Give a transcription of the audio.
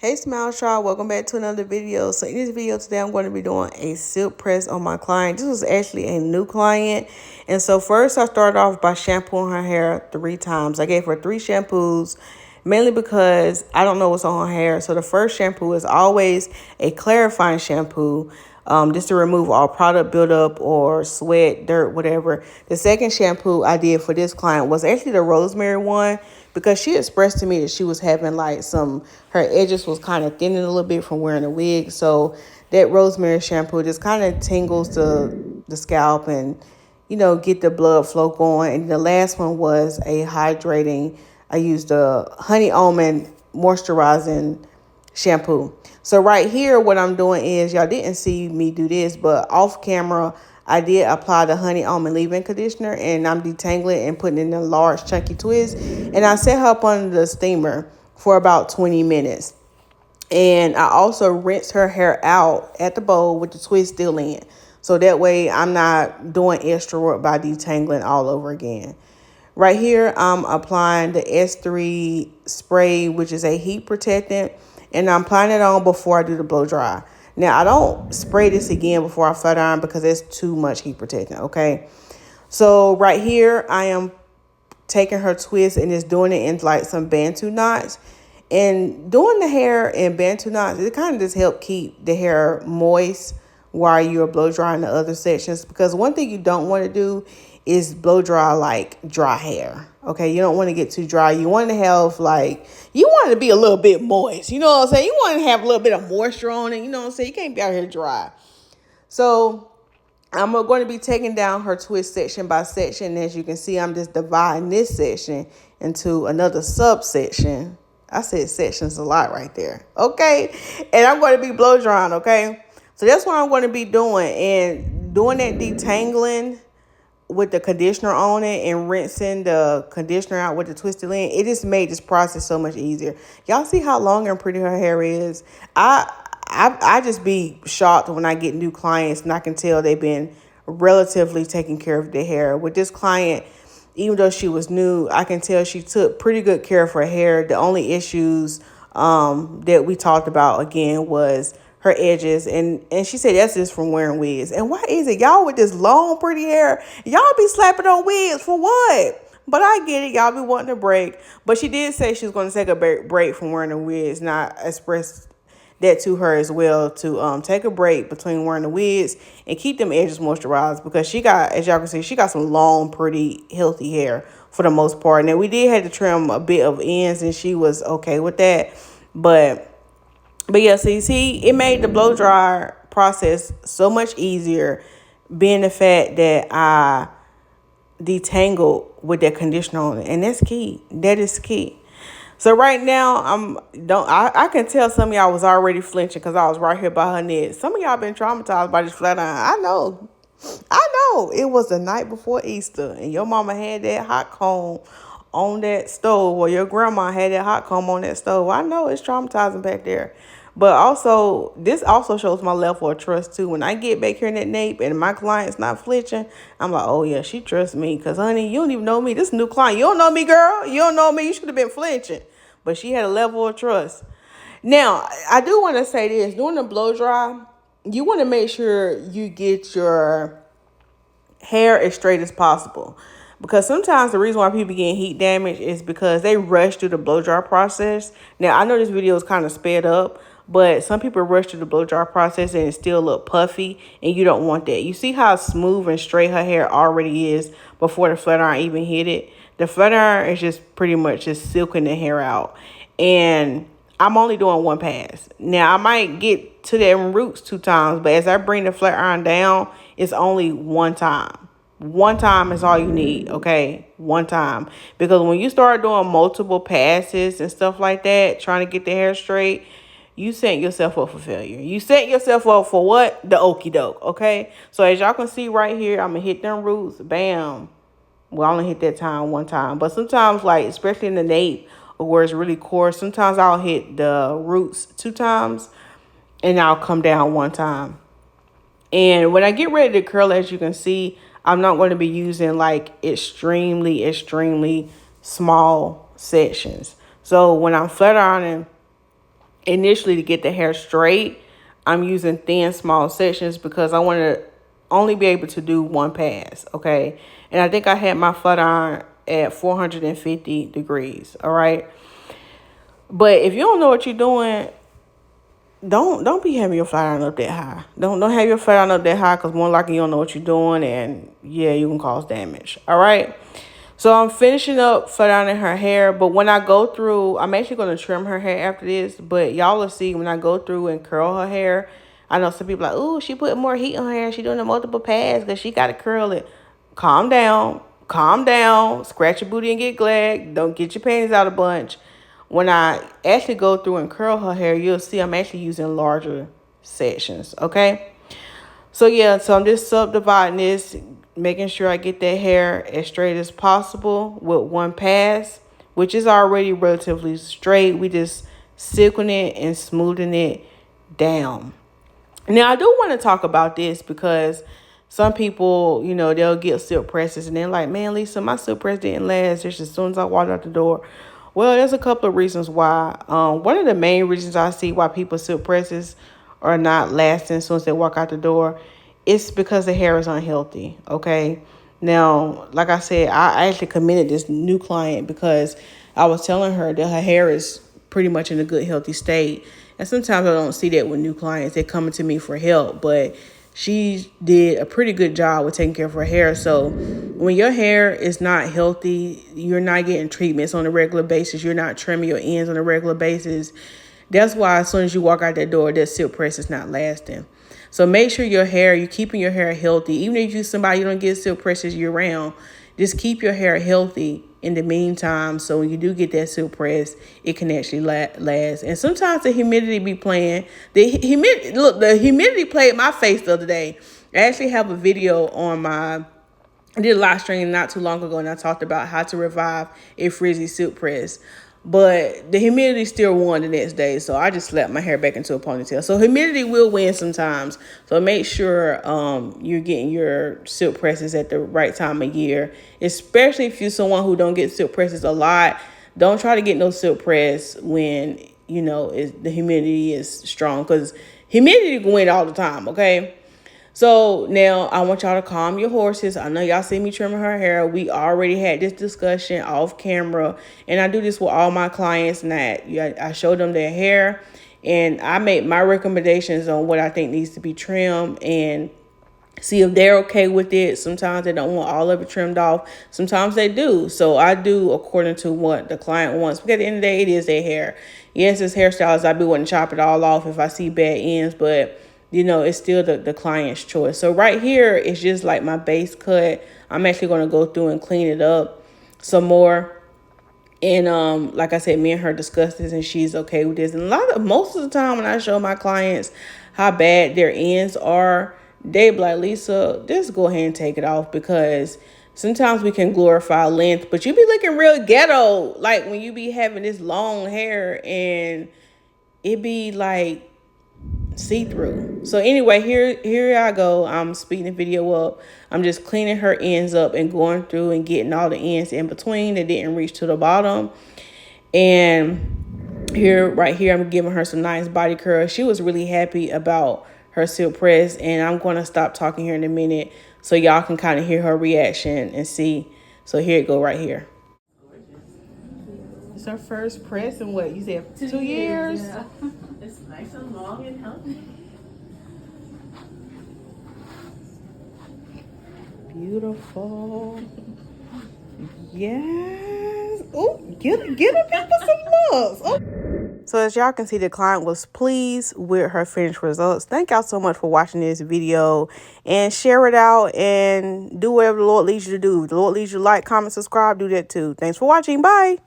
Hey Smile Tribe, welcome back to another video. So in this video today, I'm going to be doing a silk press on my client. This was actually a new client. And so first I started off by shampooing her hair 3 times. I gave her 3 shampoos, mainly because I don't know what's on her hair. So the first shampoo is always a clarifying shampoo, just to remove all product buildup or sweat, dirt, whatever. The second shampoo I did for this client was actually the rosemary one, because she expressed to me that she was having like her edges was kind of thinning a little bit from wearing a wig. So that rosemary shampoo just kind of tingles the scalp and, get the blood flow going. And the last one was a hydrating. I used a honey almond moisturizing shampoo. So right here, what I'm doing is, y'all didn't see me do this, but off camera, I did apply the honey almond leave-in conditioner, and I'm detangling and putting in a large chunky twist. And I set her up on the steamer for about 20 minutes. And I also rinse her hair out at the bowl with the twist still in. So that way I'm not doing extra work by detangling all over again. Right here, I'm applying the S3 spray, which is a heat protectant, and I'm applying it on before I do the blow dry. Now, I don't spray this again before I flat iron because it's too much heat protectant, okay? So right here, I am taking her twist and just doing it in like some Bantu knots. And doing the hair in Bantu knots, it kind of just help keep the hair moist while you're blow drying the other sections. Because one thing you don't want to do is blow dry like dry hair. Okay, you don't want to get too dry. You want to have you want it to be a little bit moist. You know what I'm saying? You want to have a little bit of moisture on it. You know what I'm saying? You can't be out here dry. So I'm going to be taking down her twist section by section. As you can see, I'm just dividing this section into another subsection. I said sections a lot right there. Okay. And I'm going to be blow drying. Okay. So that's what I'm going to be doing. And doing that detangling with the conditioner on it and rinsing the conditioner out with the twisted lint, it just made this process so much easier. Y'all see how long and pretty her hair is? I just be shocked when I get new clients and I can tell they've been relatively taking care of their hair. With this client, even though she was new, I can tell she took pretty good care of her hair. The only issues that we talked about again was her edges, and she said that's just from wearing wigs. And why is it y'all with this long pretty hair, y'all be slapping on wigs for what? But I get it, y'all be wanting a break. But she did say she was going to take a break from wearing the wigs, and I expressed that to her as well, to take a break between wearing the wigs and keep them edges moisturized, because she got, as y'all can see, she got some long pretty healthy hair for the most part. Now we did have to trim a bit of ends and she was okay with that, but yeah, see, it made the blow dryer process so much easier, being the fact that I detangled with that conditioner on it, and that's key. That is key. So right now, I can tell some of y'all was already flinching because I was right here by her neck. Some of y'all been traumatized by this flat iron. I know. It was the night before Easter, and your mama had that hot comb on that stove, or your grandma had that hot comb on that stove. I know it's traumatizing back there. But also, this also shows my level of trust too. When I get back here in that nape and my client's not flinching, I'm like, oh yeah, she trusts me. Because honey, you don't even know me. This is a new client. You don't know me, girl. You don't know me. You should have been flinching. But she had a level of trust. Now, I do want to say this. During the blow dry, you want to make sure you get your hair as straight as possible. Because sometimes the reason why people get heat damage is because they rush through the blow dry process. Now, I know this video is kind of sped up, but some people rush through the blow dry process and it still look puffy, and you don't want that. You see how smooth and straight her hair already is before the flat iron even hit it? The flat iron is just pretty much just silking the hair out. And I'm only doing one pass. Now, I might get to them roots 2 times, but as I bring the flat iron down, it's only one time. One time is all you need, okay? One time. Because when you start doing multiple passes and stuff like that, trying to get the hair straight, you set yourself up for failure. You set yourself up for what? The okie doke, okay? So as y'all can see right here, I'm going to hit them roots. Bam. Well, I only hit that time one time. But sometimes, like, especially in the nape, where it's really coarse, sometimes I'll hit the roots 2 times and I'll come down 1 time. And when I get ready to curl, as you can see, I'm not going to be using like extremely small sections. So when I'm flat ironing initially to get the hair straight, I'm using thin, small sections because I want to only be able to do one pass, okay? And I think I had my flat iron at 450 degrees, all right? But if you don't know what you're doing, don't be having your flat iron up that high. Don't have your flat iron up that high because more likely you don't know what you're doing, and yeah, you can cause damage, all right? So I'm finishing up flat ironing her hair, but when I go through, I'm actually going to trim her hair after this, but y'all will see when I go through and curl her hair. I know some people are like, ooh, she put more heat on her hair. She doing the multiple pads because she got to curl it. Calm down, scratch your booty and get glad. Don't get your panties out a bunch. When I actually go through and curl her hair, you'll see I'm actually using larger sections, okay? So yeah, so I'm just subdividing this, making sure I get that hair as straight as possible with one pass, which is already relatively straight. We just silking it and smoothing it down. Now, I do want to talk about this because some people, you know, they'll get silk presses and they're like, man, Lisa, my silk press didn't last just as soon as I walked out the door. Well, there's a couple of reasons why. One of the main reasons I see why people's silk presses are not lasting as soon as they walk out the door, it's because the hair is unhealthy, okay? Now, like I said, I actually committed this new client because I was telling her that her hair is pretty much in a good, healthy state. And sometimes I don't see that with new clients. They're coming to me for help, but she did a pretty good job with taking care of her hair. So when your hair is not healthy, you're not getting treatments on a regular basis, you're not trimming your ends on a regular basis, that's why as soon as you walk out that door, that silk press is not lasting. So make sure you're keeping your hair healthy. Even if you're somebody you don't get silk presses year round, just keep your hair healthy in the meantime. So when you do get that silk press, it can actually last. And sometimes the humidity be playing. The humidity played my face the other day. I actually have a video on I did a live stream not too long ago, and I talked about how to revive a frizzy silk press. But the humidity still won the next day, so I just slapped my hair back into a ponytail. So humidity will win sometimes. So make sure you're getting your silk presses at the right time of year, especially if you're someone who don't get silk presses a lot. Don't try to get no silk press when, you know, the humidity is strong, because humidity can win all the time, okay? So now I want y'all to calm your horses. I know y'all see me trimming her hair. We already had this discussion off camera, and I do this with all my clients. And I show them their hair, and I make my recommendations on what I think needs to be trimmed and see if they're okay with it. Sometimes they don't want all of it trimmed off. Sometimes they do. So I do according to what the client wants. Because at the end of the day, it is their hair. Yes, as hairstylists, I be wanting to chop it all off if I see bad ends, but you know, it's still the client's choice. So right here is just like my base cut. I'm actually going to go through and clean it up some more. And like I said, me and her discussed this, and she's okay with this. And most of the time when I show my clients how bad their ends are, they be like, Lisa, just go ahead and take it off, because sometimes we can glorify length, but you be looking real ghetto, like when you be having this long hair and it be like see-through. So anyway, here I go. I'm speeding the video up. I'm just cleaning her ends up and going through and getting all the ends in between that didn't reach to the bottom. And right here, I'm giving her some nice body curls. She was really happy about her silk press, and I'm going to stop talking here in a minute so y'all can kind of hear her reaction and see. So here it go right here. It's her first press in what you said, 2 years? Yeah. It's nice and long and healthy. Beautiful. Yes. Oh, get a people some loves. Oh. So as y'all can see, the client was pleased with her finished results. Thank y'all so much for watching this video, and share it out and do whatever the Lord leads you to do. If the Lord leads you to like, comment, subscribe, do that too. Thanks for watching. Bye.